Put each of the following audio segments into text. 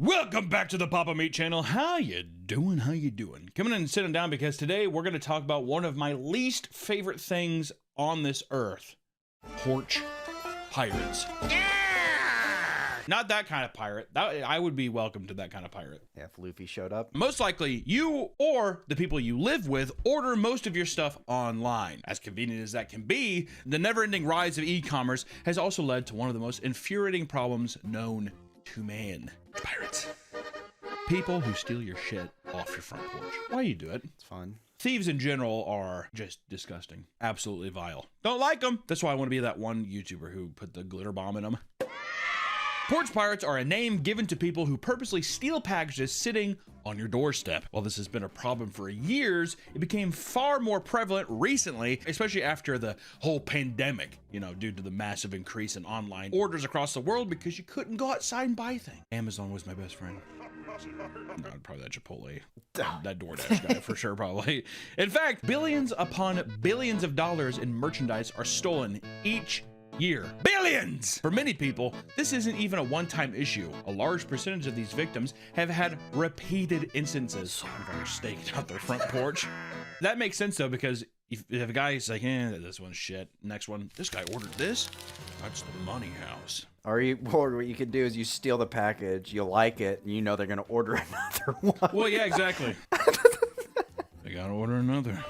Welcome back to the Papa Meat channel. How you doing? How you doing? Coming in and sitting down because today we're going to talk about one of my least favorite things on this earth. Porch pirates. Yeah! Not that kind of pirate. I would be welcome to that kind of pirate. Yeah, if Luffy showed up. Most likely, you or the people you live with order most of your stuff online. As convenient as that can be, the never-ending rise of e-commerce has also led to one of the most infuriating problems known to man. Pirates. People who steal your shit off your front porch. Why you do it? It's fun. Thieves in general are just disgusting. Absolutely vile. Don't like them. That's why I want to be that one YouTuber who put the glitter bomb in them. Porch pirates are a name given to people who purposely steal packages sitting on your doorstep. While this has been a problem for years, it became far more prevalent recently, especially after the whole pandemic, due to the massive increase in online orders across the world because you couldn't go outside and buy things. Amazon was my best friend. No, probably that Chipotle, that DoorDash guy for sure, probably. In fact, billions upon billions of dollars in merchandise are stolen each year. Billions! For many people, this isn't even a one-time issue. A large percentage of these victims have had repeated instances of staking out their front porch. That makes sense though, because if a guy's like, this one's shit, next one, this guy ordered this, that's the money house. Or what you could do is you steal the package, you like it, and you know they're gonna order another one. Well, yeah, exactly. They gotta order another.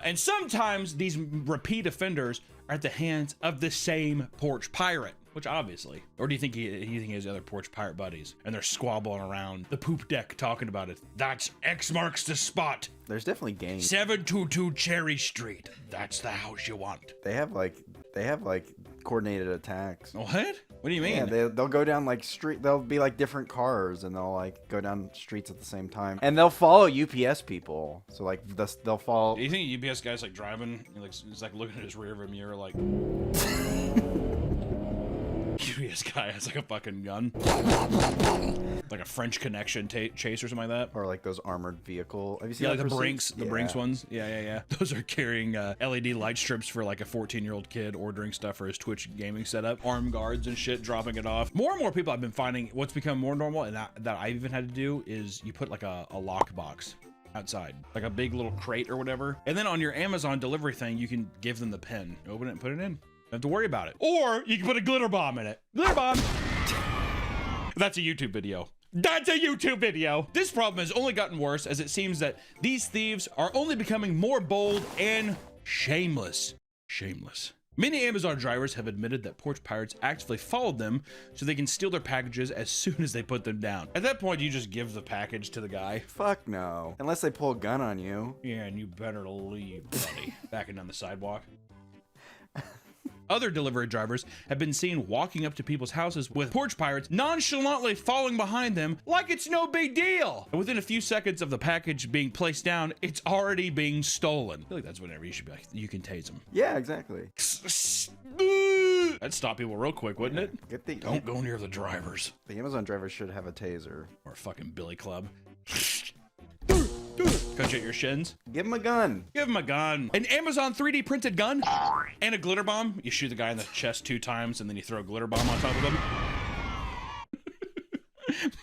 And sometimes these repeat offenders are at the hands of the same porch pirate, which obviously, or do you think he has other porch pirate buddies and they're squabbling around the poop deck talking about it? That's X marks the spot. There's definitely gangs. 722 Cherry Street. That's the house you want. They have like coordinated attacks. What? What do you mean? Yeah, they'll go down like street. They'll be like different cars, and they'll like go down streets at the same time, and they'll follow UPS people. So like they'll follow. Do you think UPS guy's like driving? He's like looking at his rear view mirror, like. UPS guy has like a fucking gun, like a French Connection chase or something like that, or like those armored vehicle. Have you seen? Yeah, like the Brinks ones. Yeah. Those are carrying LED light strips for like a 14-year-old kid ordering stuff for his Twitch gaming setup. Armed guards and shit dropping it off. More and more people I've been finding. What's become more normal, and that I've even had to do, is you put like a lock box outside, like a big little crate or whatever, and then on your Amazon delivery thing, you can give them the pin, open it, and put it in. Don't have to worry about it. Or you can put a glitter bomb in it. Glitter bomb. That's a YouTube video. That's a YouTube video. This problem has only gotten worse as it seems that these thieves are only becoming more bold and shameless. Shameless. Many Amazon drivers have admitted that porch pirates actively followed them so they can steal their packages as soon as they put them down. At that point, you just give the package to the guy. Fuck no. Unless they pull a gun on you. Yeah, and you better leave, buddy. Backing down the sidewalk. Other delivery drivers have been seen walking up to people's houses with porch pirates nonchalantly following behind them like it's no big deal. And within a few seconds of the package being placed down, it's already being stolen. I feel like that's whenever you should be like, you can tase them. Yeah, exactly. That'd stop people real quick, wouldn't it? Don't go near the drivers. The Amazon driver should have a taser. Or a fucking billy club. Cut you at your shins. Give him a gun. Give him a gun. An Amazon 3D printed gun and a glitter bomb. You shoot the guy in the chest 2 times and then you throw a glitter bomb on top of him.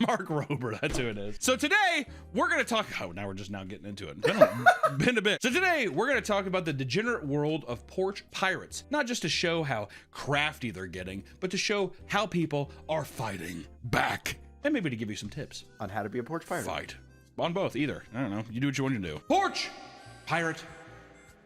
Mark Rober, that's who it is. So today we're gonna talk. Oh, now we're just getting into it. Been a bit. So today we're gonna talk about the degenerate world of porch pirates. Not just to show how crafty they're getting, but to show how people are fighting back, and maybe to give you some tips on how to be a porch pirate. Fight. On both, either. I don't know. You do what you want to do. Porch pirate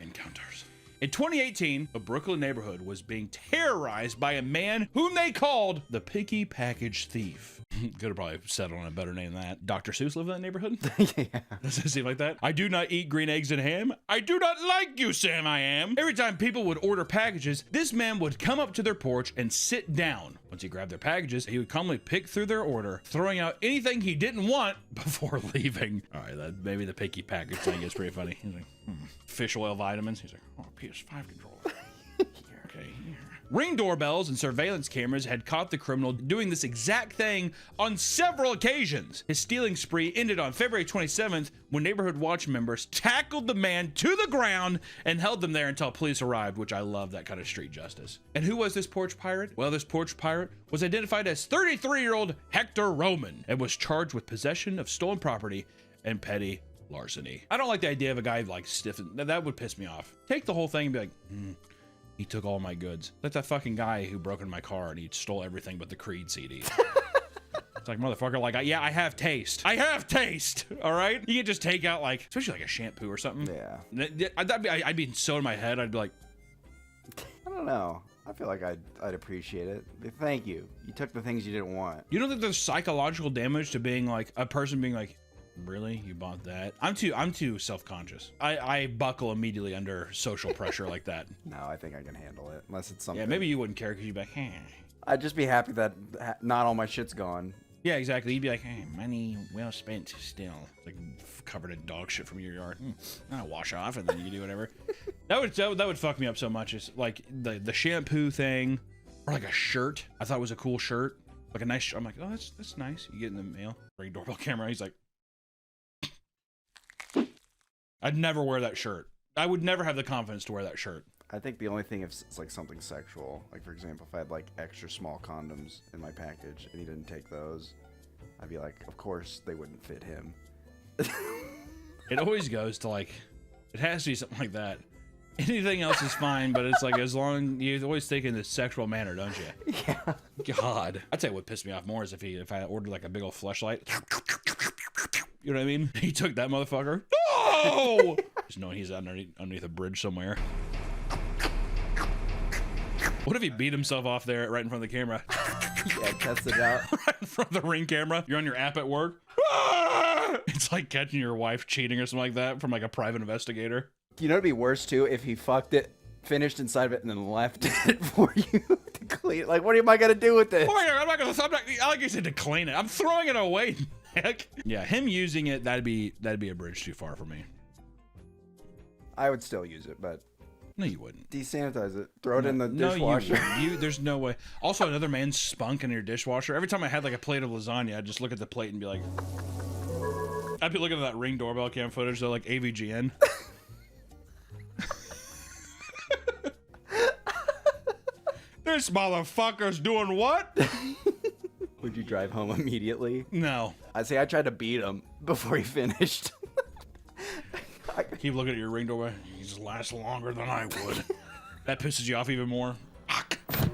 encounters. In 2018, a Brooklyn neighborhood was being terrorized by a man whom they called the Picky Package Thief. Could have probably settled on a better name than that. Dr. Seuss lived in that neighborhood? Yeah. Does it seem like that? I do not eat green eggs and ham. I do not like you, Sam I am. Every time people would order packages, this man would come up to their porch and sit down. Once he grabbed their packages, he would calmly pick through their order, throwing out anything he didn't want before leaving. All right, maybe the Picky Package thing is pretty funny. He's like, fish oil vitamins. He's like, oh, PS5 controller. Okay, here. Ring doorbells and surveillance cameras had caught the criminal doing this exact thing on several occasions. His stealing spree ended on February 27th when neighborhood watch members tackled the man to the ground and held them there until police arrived, which I love that kind of street justice. And who was this porch pirate? Well, this porch pirate was identified as 33-year-old Hector Roman and was charged with possession of stolen property and petty larceny. I don't like the idea of a guy like stiffing. That would piss me off. Take the whole thing and be like, he took all my goods. Like that fucking guy who broke into my car and he stole everything but the Creed CD. It's like, motherfucker, like, yeah, I have taste. I have taste, all right? You can just take out, like, especially like a shampoo or something. Yeah. I'd be so in my head, I'd be like... I don't know. I feel like I'd appreciate it. Thank you. You took the things you didn't want. You don't think there's psychological damage to being like, a person being like, really? You bought that? I'm too self-conscious. I buckle immediately under social pressure like that. No, I think I can handle it. Unless it's something... Yeah, maybe you wouldn't care because you'd be like, hey. I'd just be happy that not all my shit's gone. Yeah, exactly. You'd be like, hey, money well spent still. Like covered in dog shit from your yard. I'll wash off and then you can do whatever. that would fuck me up so much. It's like the shampoo thing or like a shirt. I thought it was a cool shirt. Like a nice shirt. I'm like, oh, that's nice. You get in the mail. Ring doorbell camera. He's like, I'd never wear that shirt. I would never have the confidence to wear that shirt. I think the only thing if it's like something sexual, like for example, if I had like extra small condoms in my package and he didn't take those, I'd be like, of course they wouldn't fit him. It always goes to like, it has to be something like that. Anything else is fine, but it's like as long you always think in the sexual manner, don't you? Yeah. God, I'd say what pissed me off more is if I ordered like a big old fleshlight. You know what I mean? He took that motherfucker. No! Just knowing he's underneath a bridge somewhere. What if he beat himself off there right in front of the camera? Yeah, test it out. Right in front of the Ring camera. You're on your app at work. It's like catching your wife cheating or something like that from like a private investigator. You know, it'd be worse too if he fucked it, finished inside of it, and then left it for you to clean it. Like, what am I gonna do with this? Oh, I'm not like you said to clean it. I'm throwing it away. Heck. Yeah, him using it, that'd be a bridge too far for me. I would still use it, but no, you wouldn't. Desanitize it. Throw it in the dishwasher. No, you there's no way. Also, another man's spunk in your dishwasher. Every time I had like a plate of lasagna, I'd just look at the plate and be like, I'd be looking at that Ring doorbell cam footage, though, like AVGN. This motherfucker's doing what? Would you drive home immediately? No. I tried to beat him before he finished. Keep looking at your Ring doorbell. He just lasts longer than I would. That pisses you off even more.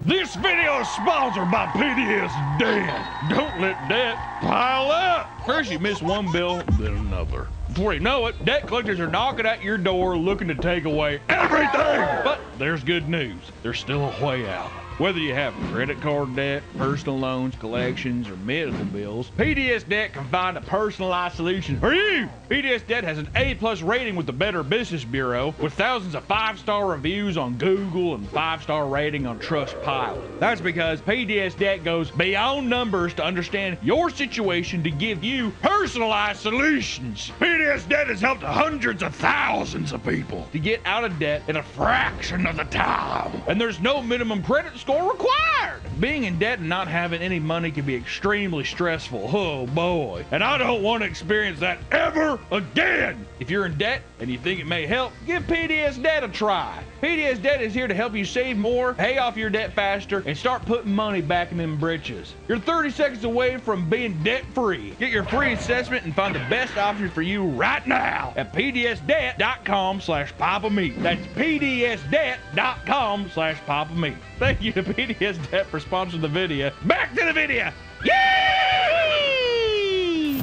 This video is sponsored by PDS Debt. Don't let debt pile up. First you miss one bill, then another. Before you know it, debt collectors are knocking at your door looking to take away everything. But there's good news. There's still a way out. Whether you have credit card debt, personal loans, collections, or medical bills, PDS Debt can find a personalized solution for you. PDS Debt has an A+ rating with the Better Business Bureau, with thousands of 5-star reviews on Google and 5-star rating on Trustpilot. That's because PDS Debt goes beyond numbers to understand your situation to give you personalized solutions. PDS Debt has helped hundreds of thousands of people to get out of debt in a fraction of the time. And there's no minimum credit score required. Being in debt and not having any money can be extremely stressful. Oh boy. And I don't want to experience that ever again. If you're in debt and you think it may help, give PDS Debt a try. PDS Debt is here to help you save more, pay off your debt faster, and start putting money back in them britches. You're 30 seconds away from being debt-free. Get your free assessment and find the best option for you right now at pdsdebt.com/papameat. That's pdsdebt.com/papameat. Thank you to PDS Debt for sponsoring the video. Back to the video. Yay!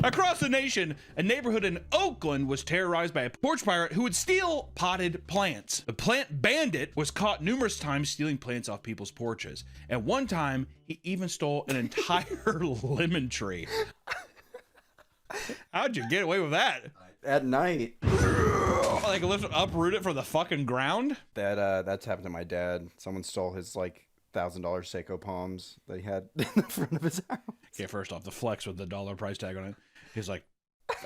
Across the nation, a neighborhood in Oakland was terrorized by a porch pirate who would steal potted plants. The plant bandit was caught numerous times stealing plants off people's porches. And one time, he even stole an entire lemon tree. How'd you get away with that? At night. Like uproot it from the fucking ground? That's happened to my dad. Someone stole his like $1,000 Seiko palms that he had in the front of his house. Okay, first off, the flex with the dollar price tag on it. He's like,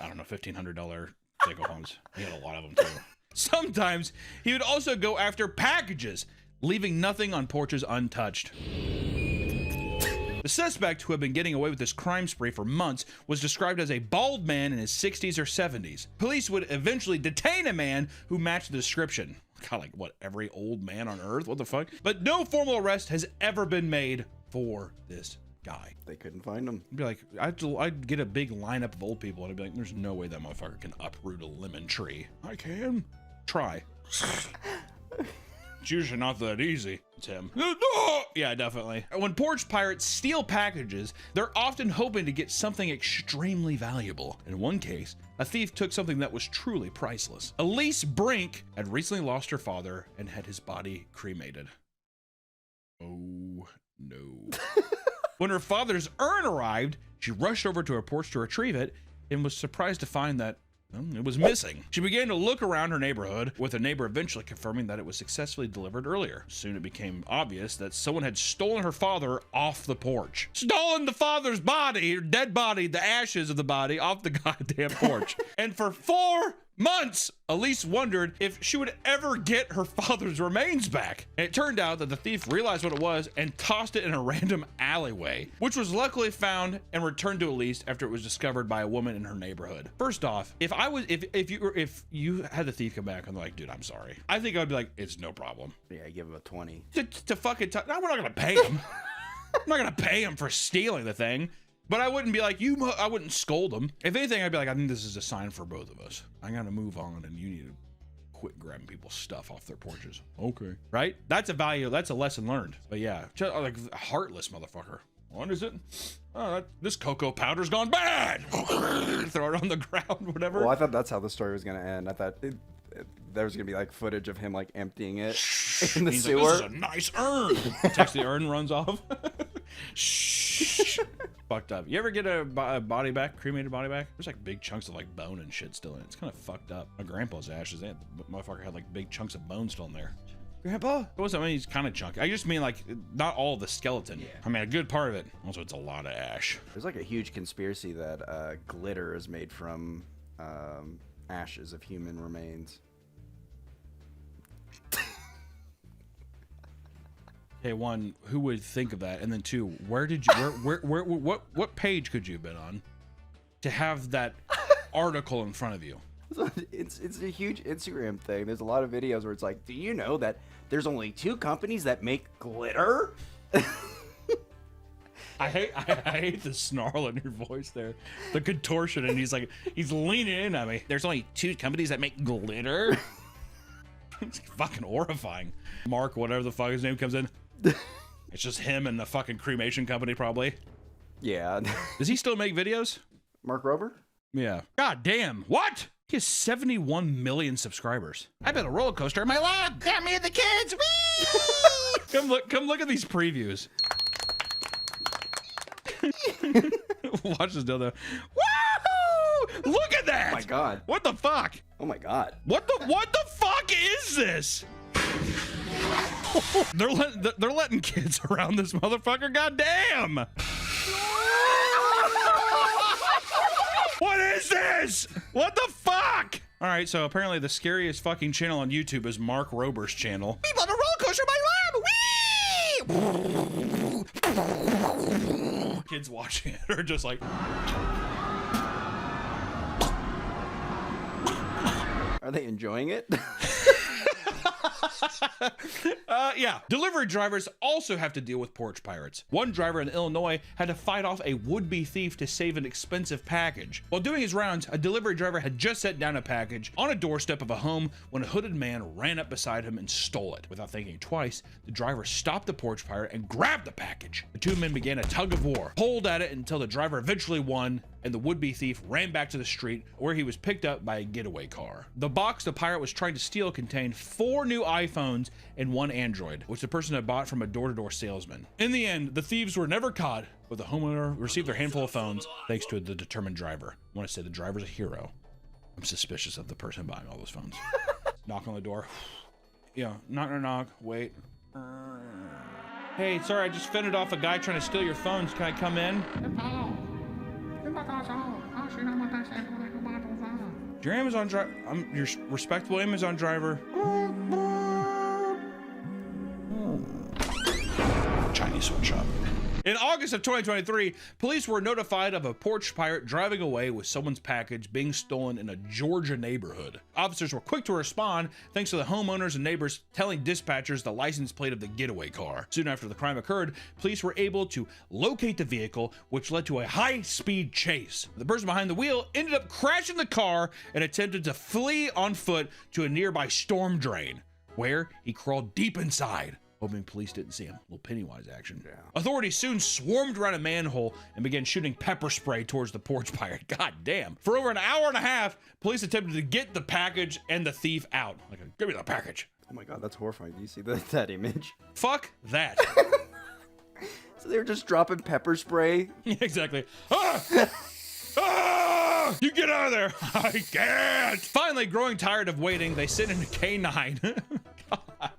I don't know, $1,500 Seiko palms. He had a lot of them too. Sometimes he would also go after packages leaving nothing on Porch's untouched. The suspect, who had been getting away with this crime spree for months, was described as a bald man in his 60s or 70s. Police would eventually detain a man who matched the description. God, like what, every old man on earth? What the fuck? But no formal arrest has ever been made for this guy. They couldn't find him. I'd be like, I'd get a big lineup of old people and I'd be like, there's no way that motherfucker can uproot a lemon tree. I can. Try. It's usually not that easy. It's him. Yeah, definitely. When porch pirates steal packages, they're often hoping to get something extremely valuable. In one case, a thief took something that was truly priceless. Elise Brink had recently lost her father and had his body cremated. Oh, no. When her father's urn arrived, she rushed over to her porch to retrieve it and was surprised to find that it was missing. She began to look around her neighborhood, with a neighbor eventually confirming that it was successfully delivered earlier. Soon it became obvious that someone had stolen her father off the porch. Stolen the father's body, or dead body, the ashes of the body, off the goddamn porch. And for 4 months, Elise wondered if she would ever get her father's remains back. And it turned out that the thief realized what it was and tossed it in a random alleyway, which was luckily found and returned to Elise after it was discovered by a woman in her neighborhood. First off, if you had the thief come back and they're like, dude, I'm sorry, I think I'd be like, it's no problem. Yeah, I give him a 20. To fucking no, we're not gonna pay him. I'm not gonna pay him for stealing the thing. But I wouldn't be like, I wouldn't scold him. If anything, I'd be like, I think this is a sign for both of us. I gotta move on and you need to quit grabbing people's stuff off their porches. Okay. Right? That's a value, that's a lesson learned. But yeah, just like a heartless motherfucker. What is it? Oh, this cocoa powder's gone bad. Throw it on the ground, whatever. Well, I thought that's how the story was gonna end. I thought there was gonna be like footage of him like emptying it in the sewer. Like, this is a nice urn. Takes the urn, runs off. Shh. Fucked up. You ever get a body back, cremated body back? There's like big chunks of like bone and shit still in it. It's kind of fucked up. My grandpa's ashes, the motherfucker had like big chunks of bone still in there. Grandpa? It wasn't, I mean, he's kind of chunky. I just mean like not all the skeleton. Yeah. I mean, a good part of it. Also, it's a lot of ash. There's like a huge conspiracy that glitter is made from ashes of human remains. Okay, one, who would think of that? And then two, where did you, what page could you have been on to have that article in front of you? It's a huge Instagram thing. There's a lot of videos where it's like, do you know that there's only 2 companies that make glitter? I hate the snarl in your voice there, the contortion, and he's leaning in on me. There's only 2 companies that make glitter. It's fucking horrifying. Mark, whatever the fuck his name, comes in. It's just him and the fucking cremation company, probably. Yeah. Does he still make videos? Mark Rober? Yeah. God damn. What? He has 71 million subscribers. I built a roller coaster in my lab. Got me and the kids. Whee! Come look at these previews. Watch this dildo. Woohoo! Look at that! Oh my god. What the fuck? Oh my god. What the fuck is this? They're letting kids around this motherfucker. Goddamn! What is this? What the fuck? All right, so apparently the scariest fucking channel on YouTube is Mark Rober's channel. We built a roller coaster in my lab. Whee! Kids watching it are just like. Are they enjoying it? Yeah. Delivery drivers also have to deal with porch pirates. One driver in Illinois had to fight off a would-be thief to save an expensive package. While doing his rounds, a delivery driver had just set down a package on a doorstep of a home when a hooded man ran up beside him and stole it. Without thinking twice, the driver stopped the porch pirate and grabbed the package. The 2 men began a tug of war, pulled at it until the driver eventually won, and the would-be thief ran back to the street where he was picked up by a getaway car. The box the pirate was trying to steal contained 4 new iPhones and 1 Android, which the person had bought from a door-to-door salesman. In the end, the thieves were never caught, but the homeowner received their handful of phones thanks to the determined driver. I want to say the driver's a hero. I'm suspicious of the person buying all those phones. Knock on the door. Yeah, knock. Wait. Hey, sorry, I just fended off a guy trying to steal your phones. Can I come in? Your Amazon driver. I'm your respectable Amazon driver. City sweatshop. In August of 2023, police were notified of a porch pirate driving away with someone's package being stolen in a Georgia neighborhood. Officers were quick to respond thanks to the homeowners and neighbors telling dispatchers the license plate of the getaway car. Soon after the crime occurred, police were able to locate the vehicle, which led to a high-speed chase. The person behind the wheel ended up crashing the car and attempted to flee on foot to a nearby storm drain, where he crawled deep inside, hoping police didn't see him. A little Pennywise action. Yeah. Authorities soon swarmed around a manhole and began shooting pepper spray towards the porch pirate. God damn. For over an hour and a half, police attempted to get the package and the thief out. Like, give me the package. Oh my God, that's horrifying. Do you see that image? Fuck that. So they were just dropping pepper spray? Exactly. Ah! Ah! You get out of there. I can't. Finally, growing tired of waiting, they sent in a K9. God.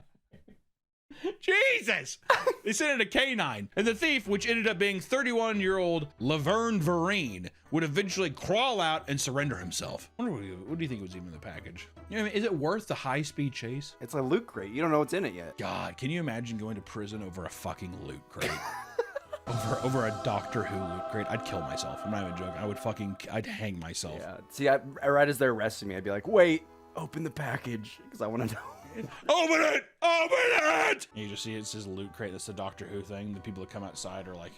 Jesus! They sent in a K9, and the thief, which ended up being 31-year-old Laverne Vereen, would eventually crawl out and surrender himself. I wonder what do you think was even in the package? You know what I mean? Is it worth the high-speed chase? It's a loot crate. You don't know what's in it yet. God, can you imagine going to prison over a fucking loot crate? over a Doctor Who loot crate? I'd kill myself. I'm not even joking. I'd hang myself. Yeah. See, right as they're arresting me, I'd be like, wait, open the package, because I want to know. Open it! Open it! And you just see it says loot crate. That's the Doctor Who thing. The people that come outside are like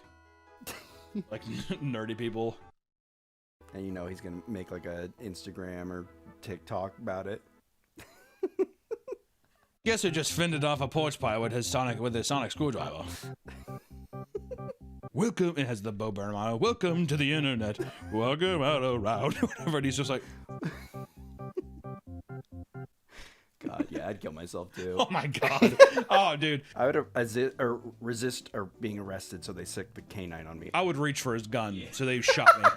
nerdy people. And you know he's gonna make like a Instagram or TikTok about it. Guess who just fended off a porch pie with his sonic screwdriver? Welcome. It has the Bo Burnham motto. Welcome to the internet. Welcome out around. Whatever. And he's just like. God, yeah, I'd kill myself too. Oh my God. Oh, dude. I would resist or being arrested, so they sick the K9 on me. I would reach for his gun, so they shot me.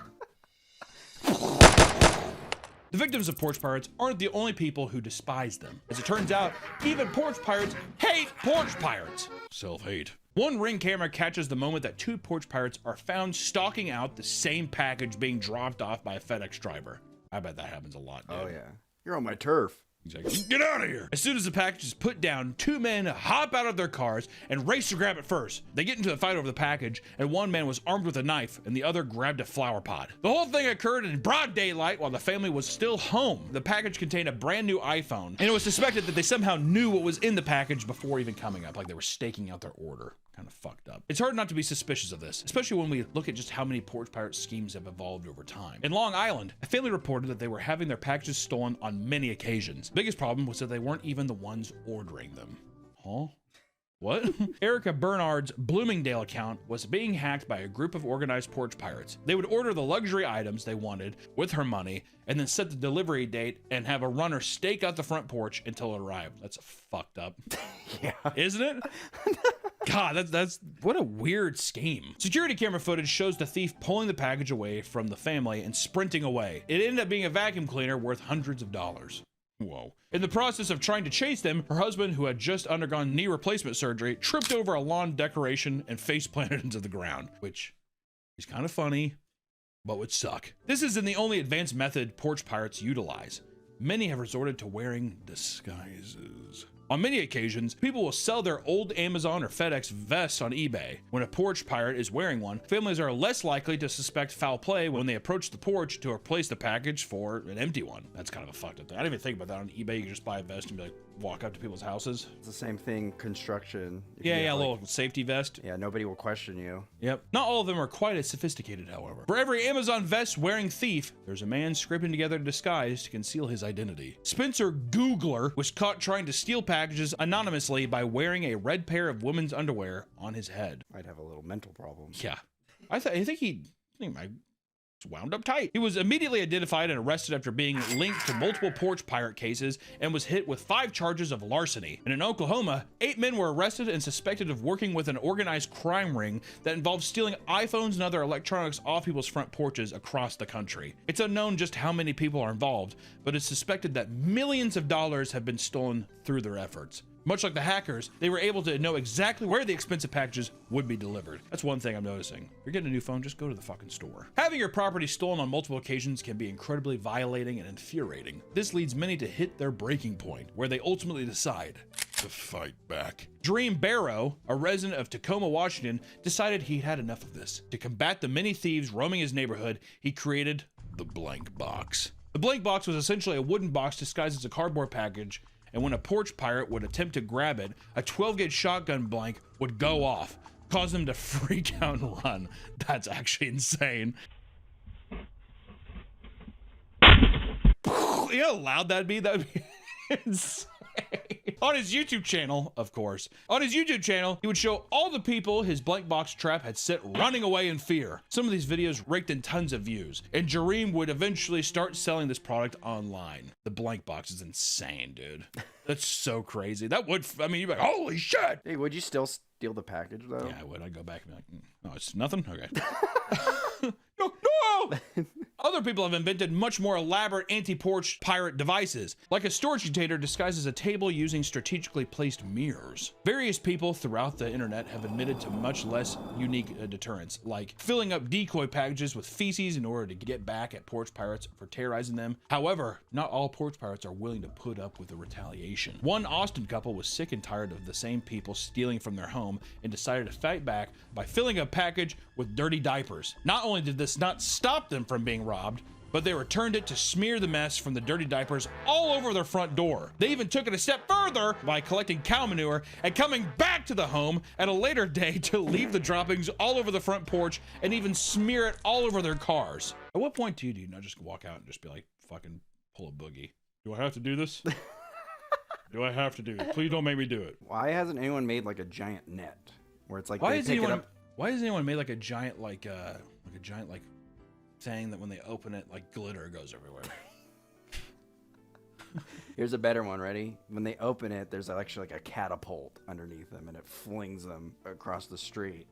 The victims of porch pirates aren't the only people who despise them. As it turns out, even porch pirates hate porch pirates. Self-hate. One Ring camera catches the moment that two porch pirates are found stalking out the same package being dropped off by a FedEx driver. I bet that happens a lot, dude. Oh yeah. You're on my turf. Exactly. Get out of here! As soon as the package is put down, two men hop out of their cars and race to grab it first. They get into a fight over the package, and one man was armed with a knife, and the other grabbed a flower pot. The whole thing occurred in broad daylight while the family was still home. The package contained a brand new iPhone, and it was suspected that they somehow knew what was in the package before even coming up, like they were staking out their order. Kind of fucked up. It's hard not to be suspicious of this, especially when we look at just how many porch pirate schemes have evolved over time. In Long Island, a family reported that they were having their packages stolen on many occasions. The biggest problem was that they weren't even the ones ordering them. Huh? What? Erica Bernard's Bloomingdale account was being hacked by a group of organized porch pirates. They would order the luxury items they wanted with her money and then set the delivery date and have a runner stake out the front porch until it arrived. That's fucked up. Yeah. Isn't it? God, that's what a weird scheme. Security camera footage shows the thief pulling the package away from the family and sprinting away. It ended up being a vacuum cleaner worth hundreds of dollars. Whoa. In the process of trying to chase them, her husband, who had just undergone knee replacement surgery, tripped over a lawn decoration and face planted into the ground, which is kind of funny, but would suck. This isn't the only advanced method porch pirates utilize. Many have resorted to wearing disguises. On many occasions, people will sell their old Amazon or FedEx vests on eBay. When a porch pirate is wearing one, families are less likely to suspect foul play when they approach the porch to replace the package for an empty one. That's kind of a fucked up thing. I didn't even think about that. On eBay, you can just buy a vest and be like, walk up to people's houses. It's the same thing, construction. Yeah, a little safety vest. Yeah, nobody will question you. Yep. Not all of them are quite as sophisticated, however. For every Amazon vest wearing thief, there's a man scraping together a disguise to conceal his identity. Spencer Googler was caught trying to steal packages anonymously by wearing a red pair of women's underwear on his head. Might have a little mental problem. Yeah. I think he wound up tight. He was immediately identified and arrested after being linked to multiple porch pirate cases and was hit with 5 charges of larceny. And in Oklahoma, 8 men were arrested and suspected of working with an organized crime ring that involved stealing iPhones and other electronics off people's front porches across the country. It's unknown just how many people are involved, but it's suspected that millions of dollars have been stolen through their efforts. Much like the hackers, they were able to know exactly where the expensive packages would be delivered. That's one thing I'm noticing. If you're getting a new phone, just go to the fucking store. Having your property stolen on multiple occasions can be incredibly violating and infuriating. This leads many to hit their breaking point, where they ultimately decide, to fight back. Dream Barrow, a resident of Tacoma, Washington, decided he'd had enough of this. To combat the many thieves roaming his neighborhood, he created the blank box. The blank box was essentially a wooden box disguised as a cardboard package, and when a porch pirate would attempt to grab it, a 12-gauge shotgun blank would go off, cause them to freak out and run. That's actually insane. You know how loud that'd be? That'd be insane. On his YouTube channel, of course. On his YouTube channel, he would show all the people his blank box trap had set running away in fear. Some of these videos raked in tons of views, and Jareem would eventually start selling this product online. The blank box is insane, dude. That's so crazy. That would, I mean, you'd be like, holy shit! Hey, would you still steal the package, though? Yeah, I would. I'd go back and be like, oh, it's nothing? Okay. No! Other people have invented much more elaborate anti-porch pirate devices, like a storage container disguised as a table using strategically placed mirrors. Various people throughout the internet have admitted to much less unique deterrents, like filling up decoy packages with feces in order to get back at porch pirates for terrorizing them. However, not all porch pirates are willing to put up with the retaliation. One Austin couple was sick and tired of the same people stealing from their home and decided to fight back by filling a package with dirty diapers. Not only did this not stop them from being robbed, but they returned it to smear the mess from the dirty diapers all over their front door. They even took it a step further by collecting cow manure and coming back to the home at a later day to leave the droppings all over the front porch and even smear it all over their cars. At what point do you not just walk out and just be like, fucking pull a boogie? Do I have to do this? Do I have to do it? Please don't make me do it. Why hasn't anyone made like a giant net where it's like Why they has pick anyone it up? Why has anyone made like a giant thing that when they open it, like glitter goes everywhere? Here's a better one. Ready? When they open it, there's actually like a catapult underneath them, and it flings them across the street.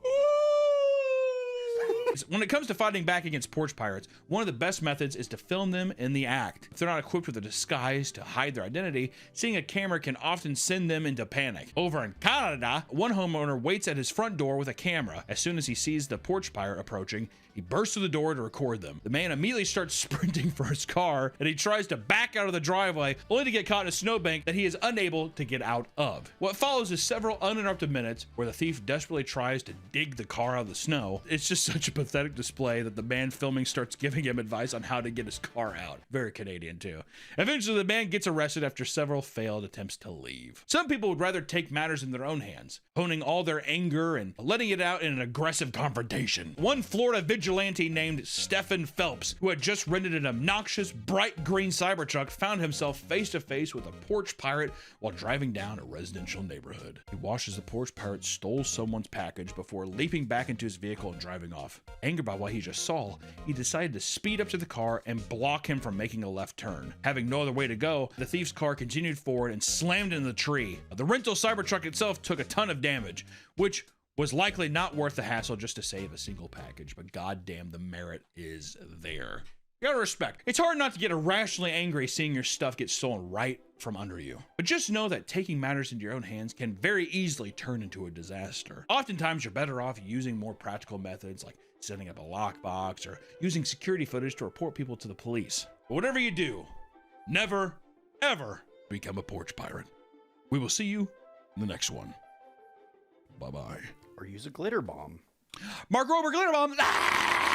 When it comes to fighting back against porch pirates, one of the best methods is to film them in the act. If they're not equipped with a disguise to hide their identity, seeing a camera can often send them into panic. Over in Canada, one homeowner waits at his front door with a camera. As soon as he sees the porch pirate approaching, he bursts through the door to record them. The man immediately starts sprinting for his car, and he tries to back out of the driveway, only to get caught in a snowbank that he is unable to get out of. What follows is several uninterrupted minutes where the thief desperately tries to dig the car out of the snow. It's just such a pathetic display that the man filming starts giving him advice on how to get his car out. Very Canadian too. Eventually, the man gets arrested after several failed attempts to leave. Some people would rather take matters in their own hands, honing all their anger and letting it out in an aggressive confrontation. One Florida vigilante named Stephen Phelps, who had just rented an obnoxious bright green Cybertruck, found himself face to face with a porch pirate while driving down a residential neighborhood. He watches the porch pirate stole someone's package before leaping back into his vehicle and driving off. Angered by what he just saw, he decided to speed up to the car and block him from making a left turn. Having no other way to go, the thief's car continued forward and slammed into the tree. The rental Cybertruck itself took a ton of damage, which was likely not worth the hassle just to save a single package, but goddamn, the merit is there. You gotta respect. It's hard not to get irrationally angry seeing your stuff get stolen right from under you. But just know that taking matters into your own hands can very easily turn into a disaster. Oftentimes, you're better off using more practical methods like setting up a lockbox or using security footage to report people to the police. But whatever you do, never, ever become a porch pirate. We will see you in the next one. Bye-bye. Or use a glitter bomb. Mark Rober, glitter bomb. Ah!